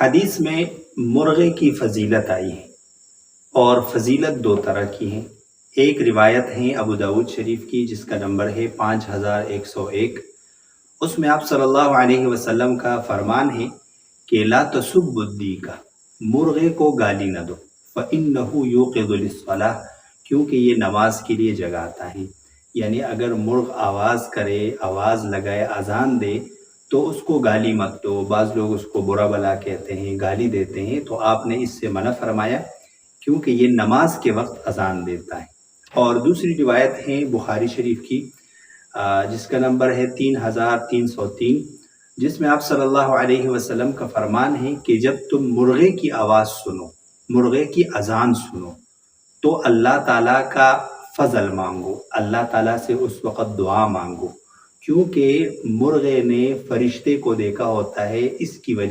حدیث میں مرغے کی فضیلت آئی ہے، اور فضیلت دو طرح کی ہیں۔ ایک روایت ہے ابو داود شریف کی جس کا نمبر ہے 5101۔ اس میں آپ صلی اللہ علیہ وسلم کا فرمان ہے کہ لا تسب الدیک، مرغے کو گالی نہ دو، فإنہ یوقظ للصلاۃ، کیونکہ یہ نماز کے لیے جگاتا ہے۔ یعنی اگر مرغ آواز کرے، آواز لگائے، اذان دے تو اس کو گالی مت دو۔ بعض لوگ اس کو برا بلا کہتے ہیں، گالی دیتے ہیں، تو آپ نے اس سے منع فرمایا کیونکہ یہ نماز کے وقت اذان دیتا ہے۔ اور دوسری روایت ہے بخاری شریف کی جس کا نمبر ہے 3303، جس میں آپ صلی اللہ علیہ وسلم کا فرمان ہے کہ جب تم مرغے کی آواز سنو، مرغے کی اذان سنو، تو اللہ تعالیٰ کا فضل مانگو، اللہ تعالیٰ سے اس وقت دعا مانگو، کیونکہ مرغے نے فرشتے کو دیکھا ہوتا ہے، اس کی وجہ